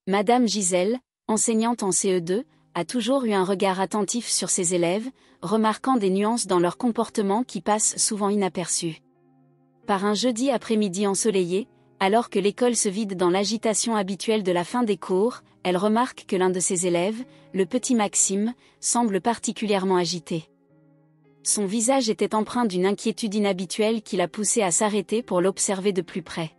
Madame Gisèle, enseignante en CE2, a toujours eu un regard attentif sur ses élèves, remarquant des nuances dans leur comportement qui passent souvent inaperçues. Par un jeudi après-midi ensoleillé, alors que l'école se vide dans l'agitation habituelle de la fin des cours, elle remarque que l'un de ses élèves, le petit Maxime, semble particulièrement agité. Son visage était empreint d'une inquiétude inhabituelle qui l'a poussé à s'arrêter pour l'observer de plus près.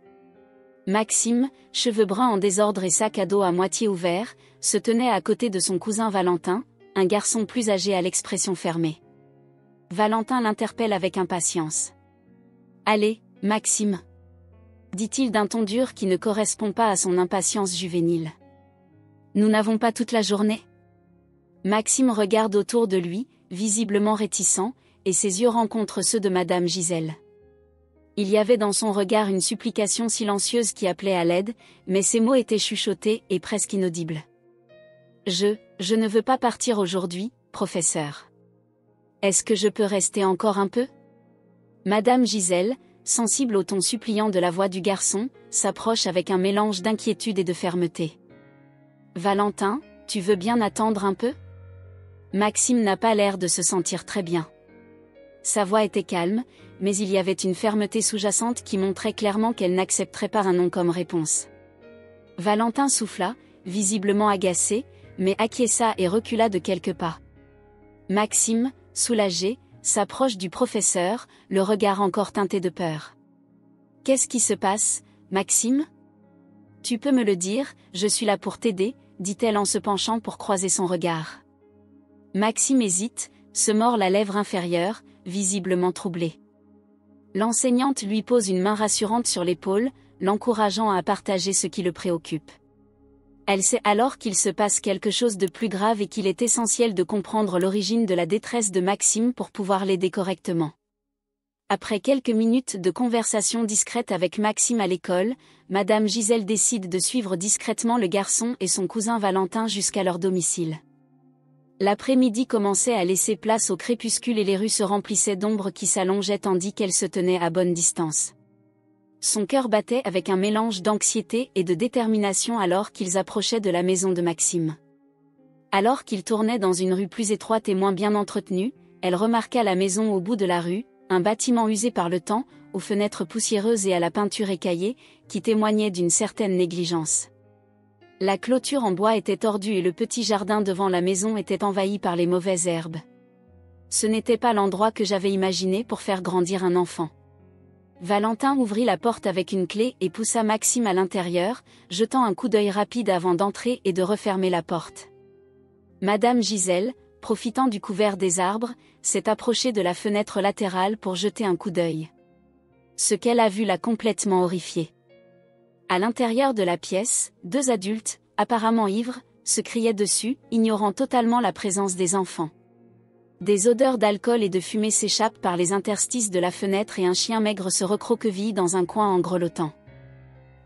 Maxime, cheveux bruns en désordre et sac à dos à moitié ouvert, se tenait à côté de son cousin Valentin, un garçon plus âgé à l'expression fermée. Valentin l'interpelle avec impatience. « Allez, Maxime !» dit-il d'un ton dur qui ne correspond pas à son impatience juvénile. « Nous n'avons pas toute la journée ?» Maxime regarde autour de lui, visiblement réticent, et ses yeux rencontrent ceux de Madame Gisèle. Il y avait dans son regard une supplication silencieuse qui appelait à l'aide, mais ses mots étaient chuchotés et presque inaudibles. « Je ne veux pas partir aujourd'hui, professeur. Est-ce que je peux rester encore un peu ?» Madame Gisèle, sensible au ton suppliant de la voix du garçon, s'approche avec un mélange d'inquiétude et de fermeté. « Valentin, tu veux bien attendre un peu ?» Maxime n'a pas l'air de se sentir très bien. Sa voix était calme, mais il y avait une fermeté sous-jacente qui montrait clairement qu'elle n'accepterait pas un non comme réponse. Valentin souffla, visiblement agacé, mais acquiesça et recula de quelques pas. Maxime, soulagé, s'approche du professeur, le regard encore teinté de peur. « Qu'est-ce qui se passe, Maxime ? Tu peux me le dire, je suis là pour t'aider, » dit-elle en se penchant pour croiser son regard. Maxime hésite, se mord la lèvre inférieure, visiblement troublé. L'enseignante lui pose une main rassurante sur l'épaule, l'encourageant à partager ce qui le préoccupe. Elle sait alors qu'il se passe quelque chose de plus grave et qu'il est essentiel de comprendre l'origine de la détresse de Maxime pour pouvoir l'aider correctement. Après quelques minutes de conversation discrète avec Maxime à l'école, Madame Gisèle décide de suivre discrètement le garçon et son cousin Valentin jusqu'à leur domicile. L'après-midi commençait à laisser place au crépuscule et les rues se remplissaient d'ombres qui s'allongeaient tandis qu'elle se tenait à bonne distance. Son cœur battait avec un mélange d'anxiété et de détermination alors qu'ils approchaient de la maison de Maxime. Alors qu'ils tournaient dans une rue plus étroite et moins bien entretenue, elle remarqua la maison au bout de la rue, un bâtiment usé par le temps, aux fenêtres poussiéreuses et à la peinture écaillée, qui témoignait d'une certaine négligence. La clôture en bois était tordue et le petit jardin devant la maison était envahi par les mauvaises herbes. Ce n'était pas l'endroit que j'avais imaginé pour faire grandir un enfant. Valentin ouvrit la porte avec une clé et poussa Maxime à l'intérieur, jetant un coup d'œil rapide avant d'entrer et de refermer la porte. Madame Gisèle, profitant du couvert des arbres, s'est approchée de la fenêtre latérale pour jeter un coup d'œil. Ce qu'elle a vu l'a complètement horrifiée. À l'intérieur de la pièce, deux adultes, apparemment ivres, se criaient dessus, ignorant totalement la présence des enfants. Des odeurs d'alcool et de fumée s'échappent par les interstices de la fenêtre et un chien maigre se recroqueville dans un coin en grelottant.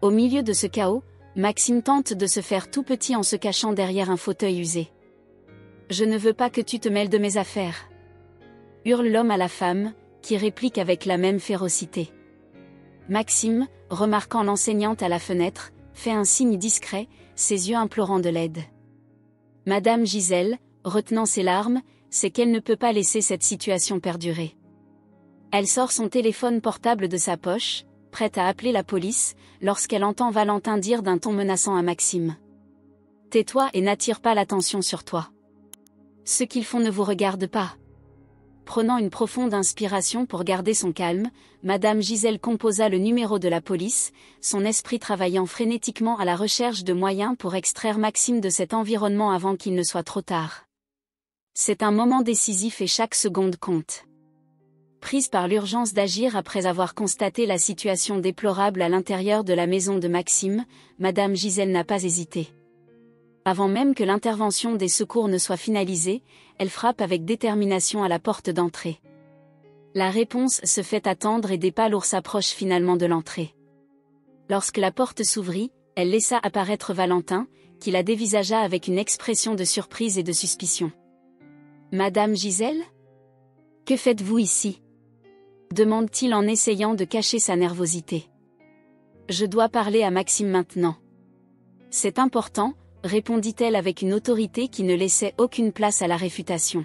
Au milieu de ce chaos, Maxime tente de se faire tout petit en se cachant derrière un fauteuil usé. « Je ne veux pas que tu te mêles de mes affaires !» hurle l'homme à la femme, qui réplique avec la même férocité. Maxime, remarquant l'enseignante à la fenêtre, fait un signe discret, ses yeux implorant de l'aide. Madame Gisèle, retenant ses larmes, sait qu'elle ne peut pas laisser cette situation perdurer. Elle sort son téléphone portable de sa poche, prête à appeler la police, lorsqu'elle entend Valentin dire d'un ton menaçant à Maxime. « Tais-toi et n'attire pas l'attention sur toi. Ce qu'ils font ne vous regarde pas. » Prenant une profonde inspiration pour garder son calme, Madame Gisèle composa le numéro de la police, son esprit travaillant frénétiquement à la recherche de moyens pour extraire Maxime de cet environnement avant qu'il ne soit trop tard. C'est un moment décisif et chaque seconde compte. Prise par l'urgence d'agir après avoir constaté la situation déplorable à l'intérieur de la maison de Maxime, Madame Gisèle n'a pas hésité. Avant même que l'intervention des secours ne soit finalisée, elle frappe avec détermination à la porte d'entrée. La réponse se fait attendre et des pas lourds s'approchent finalement de l'entrée. Lorsque la porte s'ouvrit, elle laissa apparaître Valentin, qui la dévisagea avec une expression de surprise et de suspicion. « Madame Gisèle ? Que faites-vous ici ? » demande-t-il en essayant de cacher sa nervosité. « Je dois parler à Maxime maintenant. » C'est important, répondit-elle avec une autorité qui ne laissait aucune place à la réfutation.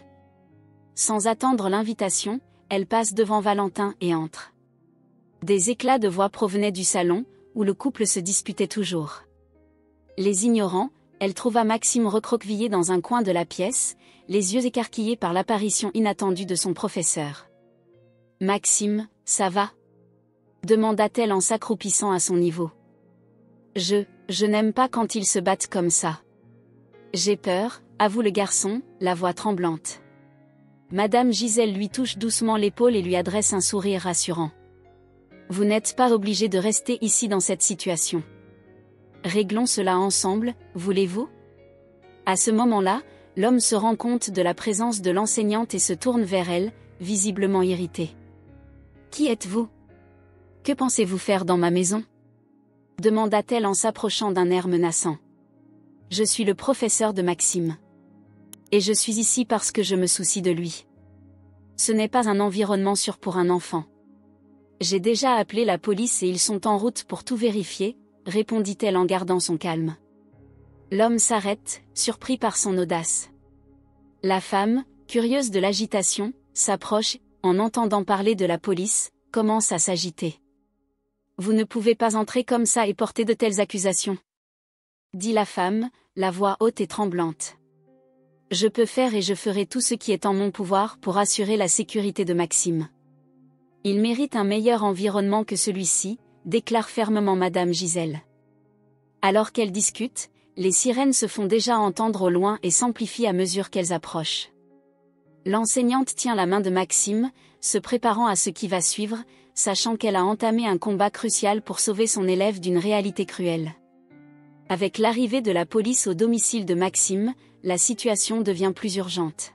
Sans attendre l'invitation, elle passe devant Valentin et entre. Des éclats de voix provenaient du salon, où le couple se disputait toujours. Les ignorant, elle trouva Maxime recroquevillé dans un coin de la pièce, les yeux écarquillés par l'apparition inattendue de son professeur. « Maxime, ça va ?» demanda-t-elle en s'accroupissant à son niveau. « Je n'aime pas quand ils se battent comme ça. J'ai peur, » avoue le garçon, la voix tremblante. Madame Gisèle lui touche doucement l'épaule et lui adresse un sourire rassurant. « Vous n'êtes pas obligé de rester ici dans cette situation. Réglons cela ensemble, voulez-vous ?» À ce moment-là, l'homme se rend compte de la présence de l'enseignante et se tourne vers elle, visiblement irrité. « Qui êtes-vous ? Que pensez-vous faire dans ma maison ? » demanda-t-elle en s'approchant d'un air menaçant. « Je suis le professeur de Maxime. Et je suis ici parce que je me soucie de lui. Ce n'est pas un environnement sûr pour un enfant. J'ai déjà appelé la police et ils sont en route pour tout vérifier, » répondit-elle en gardant son calme. L'homme s'arrête, surpris par son audace. La femme, curieuse de l'agitation, s'approche, en entendant parler de la police, commence à s'agiter. « Vous ne pouvez pas entrer comme ça et porter de telles accusations, » dit la femme, la voix haute et tremblante. « Je peux faire et je ferai tout ce qui est en mon pouvoir pour assurer la sécurité de Maxime. Il mérite un meilleur environnement que celui-ci, » déclare fermement Madame Gisèle. Alors qu'elles discutent, les sirènes se font déjà entendre au loin et s'amplifient à mesure qu'elles approchent. L'enseignante tient la main de Maxime, se préparant à ce qui va suivre, sachant qu'elle a entamé un combat crucial pour sauver son élève d'une réalité cruelle. Avec l'arrivée de la police au domicile de Maxime, la situation devient plus urgente.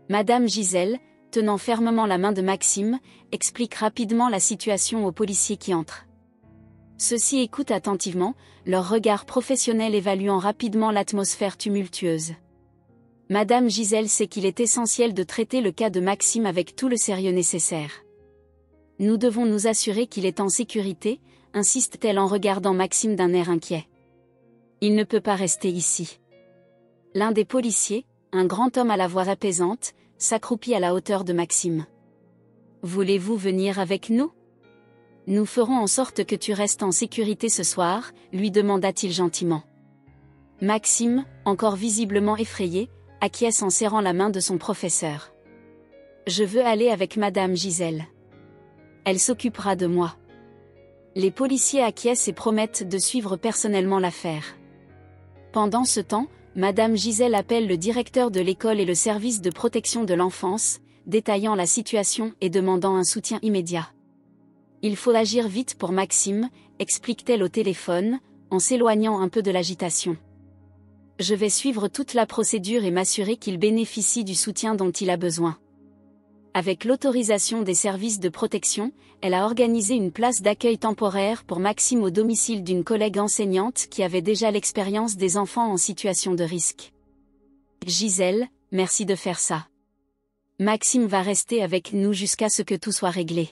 Madame Gisèle, tenant fermement la main de Maxime, explique rapidement la situation aux policiers qui entrent. Ceux-ci écoutent attentivement, leur regard professionnel évaluant rapidement l'atmosphère tumultueuse. Madame Gisèle sait qu'il est essentiel de traiter le cas de Maxime avec tout le sérieux nécessaire. Nous devons nous assurer qu'il est en sécurité, insiste-t-elle en regardant Maxime d'un air inquiet. Il ne peut pas rester ici. L'un des policiers, un grand homme à la voix apaisante, s'accroupit à la hauteur de Maxime. « Voulez-vous venir avec nous ? Nous ferons en sorte que tu restes en sécurité ce soir, » lui demanda-t-il gentiment. Maxime, encore visiblement effrayé, acquiesce en serrant la main de son professeur. « Je veux aller avec Madame Gisèle. Elle s'occupera de moi. » Les policiers acquiescent et promettent de suivre personnellement l'affaire. Pendant ce temps, Madame Gisèle appelle le directeur de l'école et le service de protection de l'enfance, détaillant la situation et demandant un soutien immédiat. Il faut agir vite pour Maxime, explique-t-elle au téléphone, en s'éloignant un peu de l'agitation. Je vais suivre toute la procédure et m'assurer qu'il bénéficie du soutien dont il a besoin. Avec l'autorisation des services de protection, elle a organisé une place d'accueil temporaire pour Maxime au domicile d'une collègue enseignante qui avait déjà l'expérience des enfants en situation de risque. Gisèle, merci de faire ça. Maxime va rester avec nous jusqu'à ce que tout soit réglé.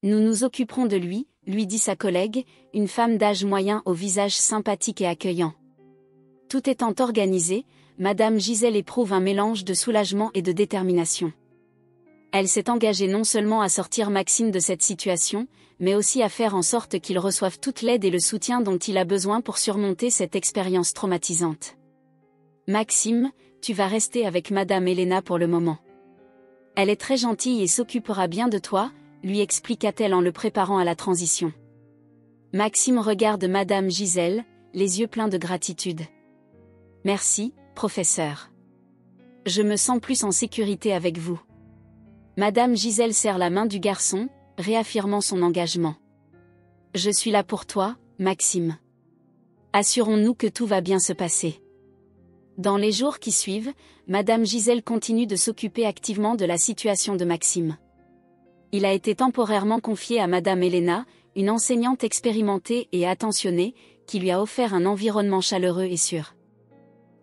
Nous nous occuperons de lui, lui dit sa collègue, une femme d'âge moyen au visage sympathique et accueillant. Tout étant organisé, Madame Gisèle éprouve un mélange de soulagement et de détermination. Elle s'est engagée non seulement à sortir Maxime de cette situation, mais aussi à faire en sorte qu'il reçoive toute l'aide et le soutien dont il a besoin pour surmonter cette expérience traumatisante. Maxime, tu vas rester avec Madame Elena pour le moment. Elle est très gentille et s'occupera bien de toi, lui expliqua-t-elle en le préparant à la transition. Maxime regarde Madame Gisèle, les yeux pleins de gratitude. Merci, professeur. Je me sens plus en sécurité avec vous. Madame Gisèle serre la main du garçon, réaffirmant son engagement. Je suis là pour toi, Maxime. Assurons-nous que tout va bien se passer. Dans les jours qui suivent, Madame Gisèle continue de s'occuper activement de la situation de Maxime. Il a été temporairement confié à Madame Elena, une enseignante expérimentée et attentionnée, qui lui a offert un environnement chaleureux et sûr.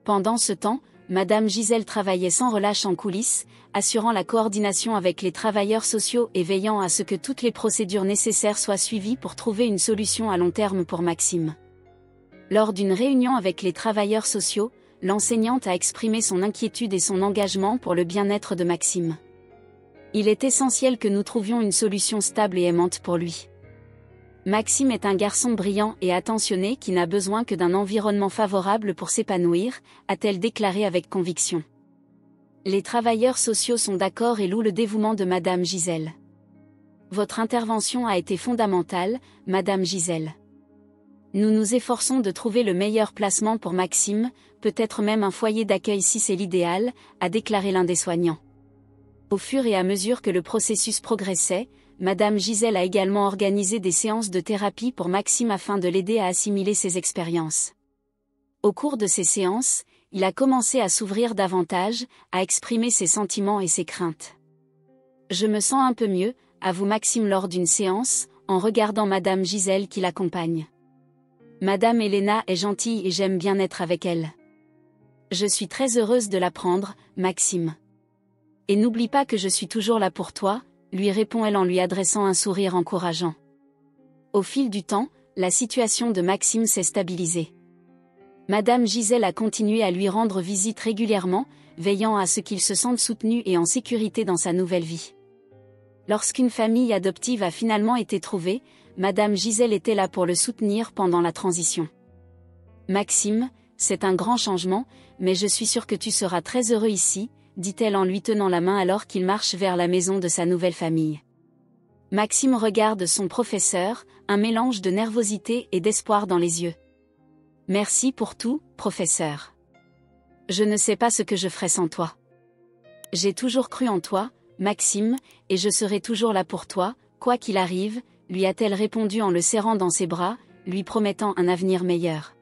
Pendant ce temps, Madame Gisèle travaillait sans relâche en coulisses, assurant la coordination avec les travailleurs sociaux et veillant à ce que toutes les procédures nécessaires soient suivies pour trouver une solution à long terme pour Maxime. Lors d'une réunion avec les travailleurs sociaux, l'enseignante a exprimé son inquiétude et son engagement pour le bien-être de Maxime. Il est essentiel que nous trouvions une solution stable et aimante pour lui. Maxime est un garçon brillant et attentionné qui n'a besoin que d'un environnement favorable pour s'épanouir, a-t-elle déclaré avec conviction. Les travailleurs sociaux sont d'accord et louent le dévouement de Madame Gisèle. Votre intervention a été fondamentale, Madame Gisèle. Nous nous efforçons de trouver le meilleur placement pour Maxime, peut-être même un foyer d'accueil si c'est l'idéal, a déclaré l'un des soignants. Au fur et à mesure que le processus progressait, Madame Gisèle a également organisé des séances de thérapie pour Maxime afin de l'aider à assimiler ses expériences. Au cours de ces séances, il a commencé à s'ouvrir davantage, à exprimer ses sentiments et ses craintes. Je me sens un peu mieux, avoue Maxime lors d'une séance, en regardant Madame Gisèle qui l'accompagne. Madame Elena est gentille et j'aime bien être avec elle. Je suis très heureuse de l'apprendre, Maxime. Et n'oublie pas que je suis toujours là pour toi, lui répond-elle en lui adressant un sourire encourageant. Au fil du temps, la situation de Maxime s'est stabilisée. Madame Gisèle a continué à lui rendre visite régulièrement, veillant à ce qu'il se sente soutenu et en sécurité dans sa nouvelle vie. Lorsqu'une famille adoptive a finalement été trouvée, Madame Gisèle était là pour le soutenir pendant la transition. Maxime, c'est un grand changement, mais je suis sûre que tu seras très heureux ici, dit-elle en lui tenant la main alors qu'il marche vers la maison de sa nouvelle famille. Maxime regarde son professeur, un mélange de nervosité et d'espoir dans les yeux. Merci pour tout, professeur. Je ne sais pas ce que je ferais sans toi. J'ai toujours cru en toi, Maxime, et je serai toujours là pour toi, quoi qu'il arrive, lui a-t-elle répondu en le serrant dans ses bras, lui promettant un avenir meilleur.